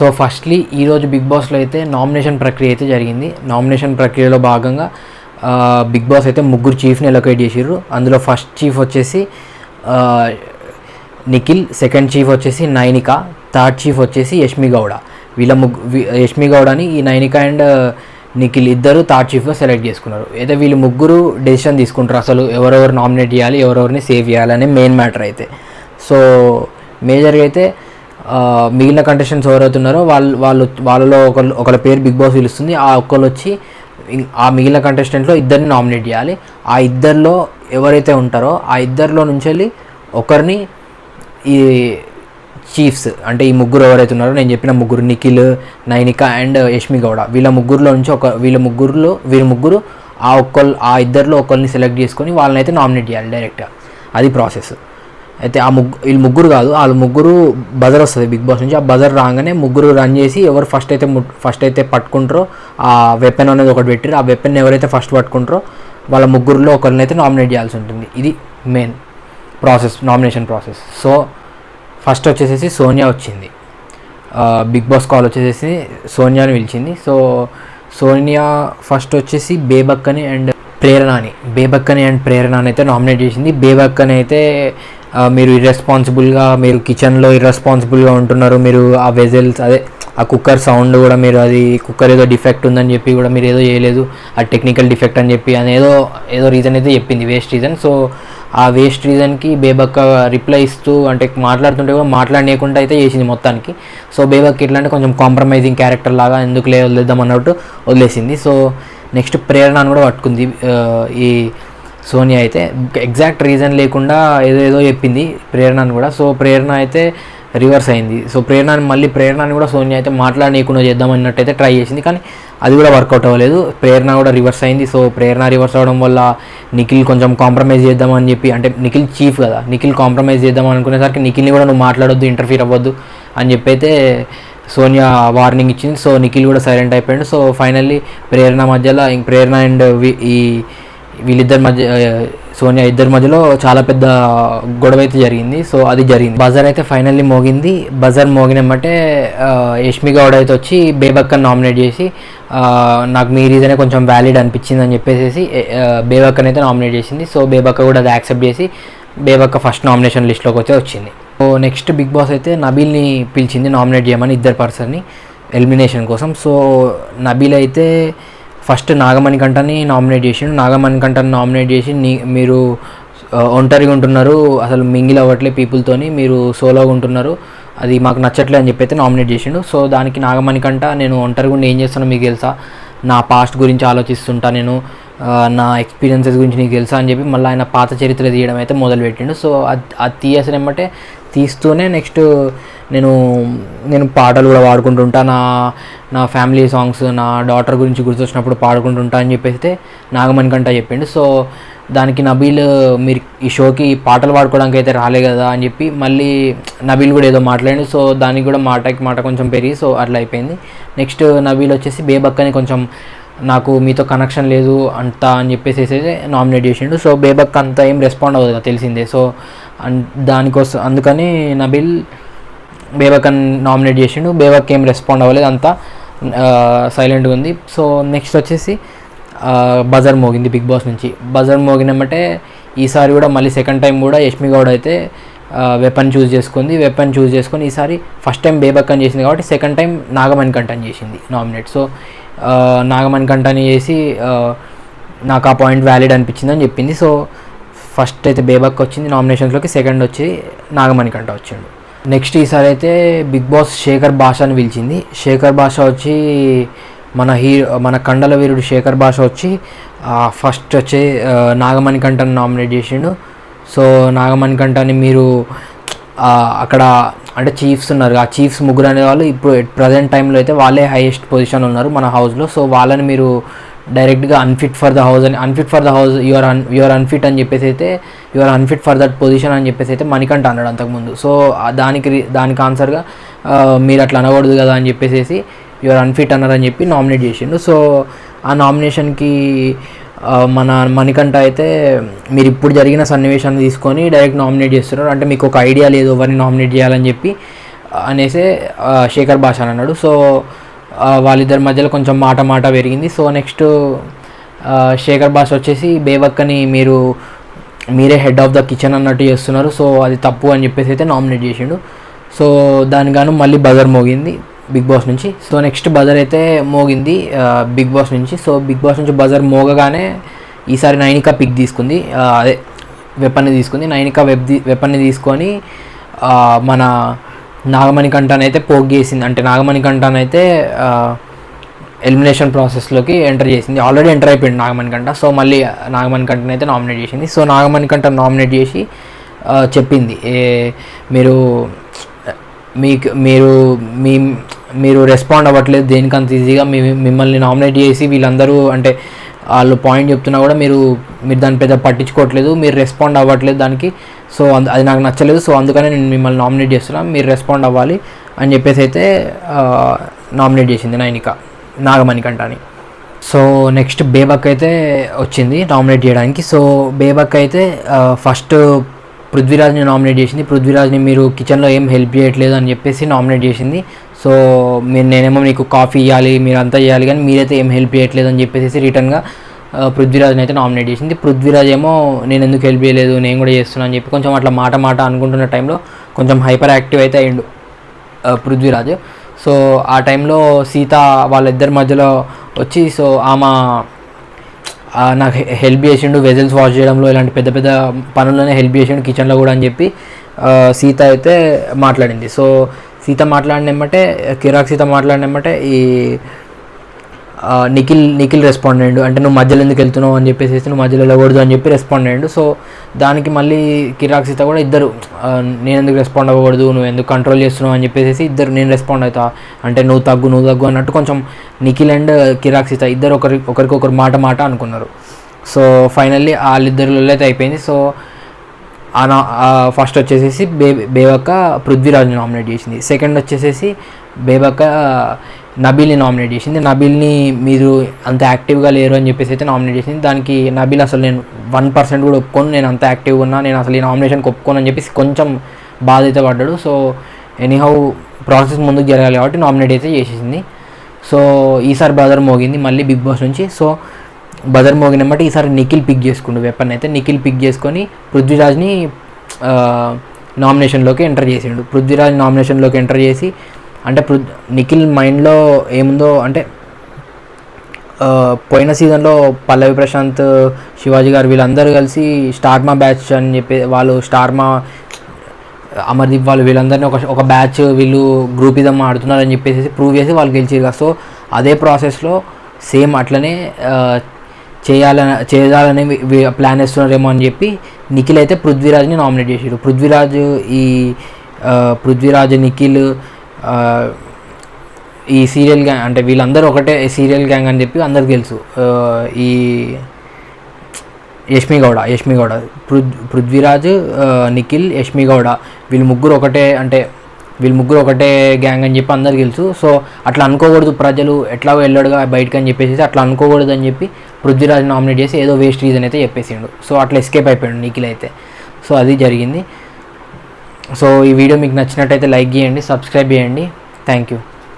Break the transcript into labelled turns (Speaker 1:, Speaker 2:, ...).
Speaker 1: So firstly ఈరోజు big బాస్లో అయితే నామినేషన్ ప్రక్రియ అయితే జరిగింది. నామినేషన్ ప్రక్రియలో భాగంగా బిగ్ బాస్ అయితే ముగ్గురు చీఫ్ని ఎలొకేట్ చేసిర్రు. అందులో ఫస్ట్ చీఫ్ వచ్చేసి నిఖిల్, సెకండ్ చీఫ్ వచ్చేసి నైనిక, థర్డ్ చీఫ్ వచ్చేసి యష్మి గౌడ. యష్మి గౌడని ఈ నైనిక అండ్ నిఖిల్ ఇద్దరు థర్డ్ చీఫ్గా సెలెక్ట్ చేసుకున్నారు. అయితే వీళ్ళు ముగ్గురు డెసిషన్ తీసుకుంటారు అసలు ఎవరెవరు నామినేట్ చేయాలి, ఎవరెవరిని సేవ్ చేయాలనే మెయిన్ మ్యాటర్ అయితే. సో మేజర్గా అయితే మిగిలిన కంటెస్టెంట్స్ ఎవరైతున్నారో వాళ్ళలో ఒకళ్ళ పేరు బిగ్ బాస్ పిలుస్తుంది. ఆ ఒక్కళ్ళు వచ్చి ఆ మిగిలిన కంటెస్టెంట్లో ఇద్దరిని నామినేట్ చేయాలి. ఆ ఇద్దరిలో ఎవరైతే ఉంటారో ఆ ఇద్దరిలో నుంచి వెళ్ళి ఒకరిని ఈ చీఫ్స్ అంటే ఈ ముగ్గురు ఎవరైతే ఉన్నారో నేను చెప్పిన ముగ్గురు నిఖిల్, నైనిక అండ్ యష్మి గౌడ వీళ్ళ ముగ్గురులో నుంచి వీరి ముగ్గురు ఆ ఇద్దరిలో ఒకరిని సెలెక్ట్ చేసుకొని వాళ్ళనైతే నామినేట్ చేయాలి డైరెక్ట్గా. అది ప్రాసెస్. అయితే వీళ్ళు ముగ్గురు కాదు, వాళ్ళు ముగ్గురు బజర్ వస్తుంది బిగ్ బాస్ నుంచి. ఆ బజర్ రాగానే ముగ్గురు రన్ చేసి ఎవరు ఫస్ట్ అయితే పట్టుకుంటారో ఆ వెపన్ అనేది ఒకటి పెట్టారు. ఆ వెపన్ ఎవరైతే ఫస్ట్ పట్టుకుంటారో వాళ్ళ ముగ్గురులో ఒకరిని అయితే నామినేట్ చేయాల్సి ఉంటుంది. ఇది main process, nomination process. So first వచ్చేసేసి సోనియా వచ్చింది. బిగ్ బాస్ కాల్ వచ్చేసేసి సోనియాని పిలిచింది. సో సోనియా ఫస్ట్ వచ్చేసి బేబక్కని అండ్ ప్రేరణని అయితే నామినేట్ చేసింది. బేబక్కని అయితే మీరు మీరు కిచెన్లో ఇర్రెస్పాన్సిబుల్గా ఉంటున్నారు, మీరు ఆ వెజల్స్ ఆ కుక్కర్ సౌండ్ కూడా మీరు అది కుక్కర్ ఏదో డిఫెక్ట్ ఉందని చెప్పి కూడా మీరు ఏదో చేయలేదు, ఆ టెక్నికల్ డిఫెక్ట్ అని చెప్పి అని ఏదో రీజన్ అయితే చెప్పింది, వేస్ట్ రీజన్. సో ఆ వేస్ట్ రీజన్కి బేబక్క రిప్లై ఇస్తూ అంటే మాట్లాడుతుంటే కూడా మాట్లాడలేకుండా అయితే చేసింది మొత్తానికి. సో బేబక్క ఎట్లా అంటే కొంచెం కాంప్రమైజింగ్ క్యారెక్టర్ లాగా ఎందుకు వదిలేద్దాం అన్నట్టు వదిలేసింది. సో నెక్స్ట్ ప్రేరణను కూడా పట్టుకుంది ఈ సోనియా అయితే. ఎగ్జాక్ట్ రీజన్ లేకుండా ఏదో చెప్పింది ప్రేరణను కూడా. సో ప్రేరణ అయితే రివర్స్ అయింది. సో ప్రేరణని కూడా సోనియా అయితే మాట్లాడనీయకుండా చేద్దామన్నట్టు అయితే ట్రై చేసింది, కానీ అది కూడా వర్కౌట్ అవ్వలేదు. ప్రేరణ కూడా రివర్స్ అయింది. సో ప్రేరణ రివర్స్ అవ్వడం వల్ల నిఖిల్ కొంచెం కాంప్రమైజ్ చేద్దామని చెప్పి, అంటే నిఖిల్ చీఫ్ కదా, నిఖిల్ కాంప్రమైజ్ చేద్దామని అనుకునేసరికి నిఖిల్ని కూడా నువ్వు మాట్లాడొద్దు, ఇంటర్ఫీర్ అవ్వద్దు అని చెప్పి అయితే సోనియా వార్నింగ్ ఇచ్చింది. సో నిఖిల్ కూడా సైలెంట్ అయిపోయాడు. సో ఫైనల్లీ ప్రేరణ అండ్ వీళ్ళిద్దరి మధ్య సోనియా ఇద్దరి మధ్యలో చాలా పెద్ద గొడవ అయితే జరిగింది. సో అది జరిగింది. బజర్ అయితే ఫైనల్లీ మోగింది. బజర్ మోగినమ్మంటే యష్మి గౌడ అయితే వచ్చి బేబక్కని నామినేట్ చేసి నాకు మీ రీజనే కొంచెం వ్యాలిడ్ అనిపించింది అని చెప్పేసి బేబక్కని అయితే నామినేట్ చేసింది. సో బేబక్క కూడా అది యాక్సెప్ట్ చేసి బేబక్క ఫస్ట్ నామినేషన్ లిస్ట్లోకి అయితే వచ్చింది. సో నెక్స్ట్ బిగ్ బాస్ అయితే నబీల్ని పిలిచింది నామినేట్ చేయమని ఇద్దరు పర్సన్ని ఎలిమినేషన్ కోసం. సో నబీల్ అయితే ఫస్ట్ నాగమణికంఠని నామినేట్ చేసిండు. నాగమణికంఠని నామినేట్ చేసి మీరు ఒంటరిగా ఉంటున్నారు, అసలు మింగిల్ అవ్వట్లే పీపుల్తోని, మీరు సోలోగా ఉంటున్నారు, అది మాకు నచ్చట్లే అని చెప్పి అయితే నామినేట్ చేసిండు. సో దానికి నాగమణికంఠ నేను ఒంటరిగా ఉండి ఏం చేస్తానో మీకు తెలుసా, నా పాస్ట్ గురించి ఆలోచిస్తుంటా, నేను నా ఎక్స్పీరియన్సెస్ గురించి నీకు తెలుసా అని చెప్పి మళ్ళీ ఆయన పాత చరిత్ర తీయడం అయితే మొదలుపెట్టిండు. సో అది తీసేసినమ్మంటే తీస్తూనే నెక్స్ట్ నేను పాటలు కూడా పాడుకుంటుంటా, నా ఫ్యామిలీ సాంగ్స్ నా డాటర్ గురించి గుర్తొచ్చినప్పుడు పాడుకుంటుంటా అని చెప్పేసి నాగమణికంఠ చెప్పిండు. సో దానికి నబీల్ మీరు ఈ షోకి పాటలు పాడుకోవడానికి అయితే రాలే కదా అని చెప్పి మళ్ళీ నబీల్ కూడా ఏదో మాట్లాడిండు. సో దానికి కూడా మాట కొంచెం పెరిగి సో అట్లా అయిపోయింది. నెక్స్ట్ నబీల్ వచ్చేసి బేబక్కని కొంచెం నాకు మీతో కనెక్షన్ లేదు అంతా అని చెప్పేసి నామినేట్ చేసిండు. సో బేబక్క అంతా ఏం రెస్పాండ్ అవ్వదు కదా, తెలిసిందే. సో దానికోసం అందుకని నబీల్ బేబక్కని నామినేట్ చేసిండు. బేబక్క ఏం రెస్పాండ్ అవ్వలేదు, అంతా సైలెంట్గా ఉంది. సో నెక్స్ట్ వచ్చేసి బజర్ మోగింది బిగ్ బాస్ నుంచి. బజర్ మోగినమంటే ఈసారి కూడా మళ్ళీ సెకండ్ టైం కూడా యష్మి గౌడ్ అయితే వెపన్ చూస్ చేసుకొని ఈసారి ఫస్ట్ టైం బేబక్కని చేసింది కాబట్టి సెకండ్ టైం నాగమణికంఠని చేసింది నామినేట్. సో నాగమణికంఠని చేసి నాకు ఆ పాయింట్ వ్యాలిడ్ అనిపించింది అని చెప్పింది. సో ఫస్ట్ అయితే బేబక్క వచ్చింది నామినేషన్స్లోకి, సెకండ్ వచ్చి నాగమణికంఠ వచ్చిండు. నెక్స్ట్ ఈసారి అయితే బిగ్ బాస్ శేఖర్ భాషని పిలిచింది. శేఖర్ భాష వచ్చి మన కండల వీరుడు శేఖర్ భాష వచ్చి ఫస్ట్ వచ్చి నాగమణికంఠని నామినేట్ చేసిండు. సో నాగమణికంఠని మీరు అక్కడ అంటే చీఫ్స్ ఉన్నారు, ఆ చీఫ్స్ ముగ్గురు అనే వాళ్ళు ఇప్పుడు ప్రజెంట్ టైంలో అయితే వాళ్ళే హైయెస్ట్ పొజిషన్ ఉన్నారు మన హౌస్లో. సో వాళ్ళని మీరు డైరెక్ట్గా unfit for the house you're unfit అని చెప్పేసి అయితే you're unfit for that position అని చెప్పేసి అయితే మణికంఠ అన్నాడు అంతకుముందు. సో దానికి ఆన్సర్గా మీరు అట్లా అనకూడదు కదా అని చెప్పేసి యూఆర్ అన్ఫిట్ అన్నారని చెప్పి నామినేట్ చేసిండు. సో ఆ నామినేషన్కి మన మణికంఠ అయితే మీరు ఇప్పుడు జరిగిన సన్నివేశాన్ని తీసుకొని డైరెక్ట్ నామినేట్ చేస్తున్నారు, అంటే మీకు ఒక ఐడియా లేదు ఎవరిని నామినేట్ చేయాలని చెప్పి అనేసి శేఖర్ భాష అని అన్నాడు. సో వాళ్ళిద్దరి మధ్యలో కొంచెం మాట పెరిగింది. సో నెక్స్ట్ శేఖర్ భాష వచ్చేసి బేబక్కని మీరే హెడ్ ఆఫ్ ద కిచెన్ అన్నట్టు చేస్తున్నారు, సో అది తప్పు అని చెప్పేసి అయితే నామినేట్ చేసిండు. సో దానికి గాను మళ్ళీ బజర్ మోగింది బిగ్ బాస్ నుంచి. సో నెక్స్ట్ బజర్ అయితే మోగింది బిగ్ బాస్ నుంచి. సో బిగ్ బాస్ నుంచి బజర్ మోగగానే ఈసారి నైనిక పిక్ తీసుకుంది, అదే వెపన్ని తీసుకుంది. నైనిక వెపన్ని తీసుకొని మన నాగమణికంఠనైతే పోక్ చేసింది. అంటే నాగమణికంఠనైతే ఎలిమినేషన్ ప్రాసెస్లోకి ఎంటర్ చేసింది. ఆల్రెడీ ఎంటర్ అయిపోయింది నాగమణికంఠ. సో మళ్ళీ నాగమణికంఠని అయితే నామినేట్ చేసింది. సో నాగమణికంఠ నామినేట్ చేసి చెప్పింది, మీరు రెస్పాండ్ అవ్వట్లేదు దేనికంత ఈజీగా, మిమ్మల్ని నామినేట్ చేసి వీళ్ళందరూ అంటే వాళ్ళు పాయింట్ చెప్తున్నా కూడా మీరు దాన్ని పెద్ద పట్టించుకోవట్లేదు, మీరు రెస్పాండ్ అవ్వట్లేదు దానికి. సో అది నాకు నచ్చలేదు, సో అందుకనే నేను మిమ్మల్ని నామినేట్ చేస్తున్నా, మీరు రెస్పాండ్ అవ్వాలి అని చెప్పేసి అయితే నామినేట్ చేసింది నాగమణికంఠని. సో నెక్స్ట్ బేబక్ అయితే వచ్చింది నామినేట్ చేయడానికి. సో బేబక్ అయితే ఫస్ట్ పృథ్వీరాజ్ని నామినేట్ చేసింది. పృథ్వీరాజ్ని మీరు కిచెన్లో ఏం హెల్ప్ చేయట్లేదు అని చెప్పేసి నామినేట్ చేసింది. సో నేనేమో మీకు కాఫీ ఇవ్వాలి, మీరు అంతా చేయాలి, కానీ మీరైతే ఏం హెల్ప్ చేయట్లేదు అని చెప్పేసి రిటర్న్గా పృథ్వీరాజ్ని అయితే నామినేట్ చేసింది. పృథ్వీరాజ్ ఏమో నేను ఎందుకు హెల్ప్ చేయలేదు, నేను కూడా చేస్తున్నాను అని చెప్పి కొంచెం అట్లా మాట అనుకుంటున్న టైంలో కొంచెం హైపర్ యాక్టివ్ అయితే అయ్యిండు పృథ్వీరాజ్. సో ఆ టైంలో సీత వాళ్ళిద్దరి మధ్యలో వచ్చి సో ఆమె నాకు హెల్ప్ చేసిండు వెజల్స్ వాష్ చేయడంలో, ఇలాంటి పెద్ద పెద్ద పనుల్లోనే హెల్ప్ చేసిండు కిచెన్లో కూడా అని చెప్పి సీత అయితే మాట్లాడింది. సో సీత మాట్లాడినమ్మంటే సీత మాట్లాడినమ్మంటే ఈ నిఖిల్ రెస్పాండ్ అయ్యిండు. అంటే నువ్వు మధ్యలో ఎందుకు వెళ్తున్నావు అని చెప్పేసి నువ్వు మధ్యలో వెళ్ళకూడదు అని చెప్పి రెస్పాండ్ అయ్యిండు. సో దానికి మళ్ళీ సీత కూడా ఇద్దరు నేను ఎందుకు రెస్పాండ్ అవ్వకూడదు, నువ్వు ఎందుకు కంట్రోల్ చేస్తున్నావు అని చెప్పేసి ఇద్దరు నేను రెస్పాండ్ అవుతా అంటే నువ్వు తగ్గు అన్నట్టు కొంచెం నిఖిల్ అండ్ సీత ఇద్దరు ఒకరికొకరు మాట అనుకున్నారు. సో ఫైనల్లీ వాళ్ళిద్దరిలో అయితే అయిపోయింది. సో ఫస్ట్ వచ్చేసేసి బేబక్క పృథ్వీరాజ్ని నామినేట్ చేసింది. సెకండ్ వచ్చేసేసి బేబక్క నబీల్ని నామినేట్ చేసింది. నబీల్ని మీరు అంత యాక్టివ్గా లేరు అని చెప్పేసి అయితే నామినేట్ చేసింది. దానికి నబీల్ అసలు నేను 1% కూడా ఒప్పుకోను, నేను అంత యాక్టివ్గా ఉన్నా, నేను అసలు ఈ నామినేషన్కి ఒప్పుకోను అని చెప్పేసి కొంచెం బాధ అయితే పడ్డాడు. సో ఎనీహౌ ప్రాసెస్ ముందుకు జరగాలి కాబట్టి నామినేట్ అయితే చేసేసింది. సో ఈసారి బజర్ మోగింది మళ్ళీ బిగ్ బాస్ నుంచి. సో బజర్ మోగినమాట ఈసారి నిఖిల్ పిక్ చేసుకుండు వెపన్ అయితే. నిఖిల్ పిక్ చేసుకొని పృథ్వీరాజ్ని నామినేషన్లోకి ఎంటర్ చేసిండు. పృథ్వీరాజ్ నామినేషన్లోకి ఎంటర్ చేసి అంటే నిఖిల్ మైండ్లో ఏముందో అంటే పోయిన సీజన్లో పల్లవి ప్రశాంత్, శివాజీ గారు వీళ్ళందరూ కలిసి స్టార్మా బ్యాచ్ అని చెప్పి వాళ్ళు అమర్దీప్ వాళ్ళు వీళ్ళందరినీ ఒక బ్యాచ్ వీళ్ళు గ్రూపిజం ఆడుతున్నారని చెప్పేసి ప్రూవ్ చేసి వాళ్ళు గెలిచారు కదా. సో అదే ప్రాసెస్లో సేమ్ అట్లనే చేయాలని ప్లాన్ వేస్తున్నారేమో అని చెప్పి నిఖిల్ అయితే పృథ్వీరాజ్ని నామినేట్ చేసాడు. పృథ్వీరాజ్ నిఖిల్ ఈ సీరియల్ గ్యాంగ్ అంటే వీళ్ళందరూ ఒకటే సీరియల్ గ్యాంగ్ అని చెప్పి అందరికి తెలుసు. ఈ యష్మిగౌడ పృథ్వీరాజ్, నిఖిల్, యష్మిగౌడ వీళ్ళు ముగ్గురు ఒకటే గ్యాంగ్ అని చెప్పి అందరికి తెలుసు. సో అట్లా అనుకోకూడదు, ప్రజలు ఎట్లా వెళ్ళాడుగా బయటకు అని చెప్పేసి అట్లా అనుకోకూడదు అని చెప్పి పృథ్వీరాజ్ నామినేట్ చేసి ఏదో వేస్ట్ రీజన్ అయితే చెప్పేసిండు. సో అట్లా ఎస్కేప్ అయిపోయాడు నిఖిల్ అయితే. సో అది జరిగింది. సో ఈ వీడియో మీకు నచ్చినట్టయితే లైక్ చేయండి, సబ్స్క్రైబ్ చేయండి. Thank you.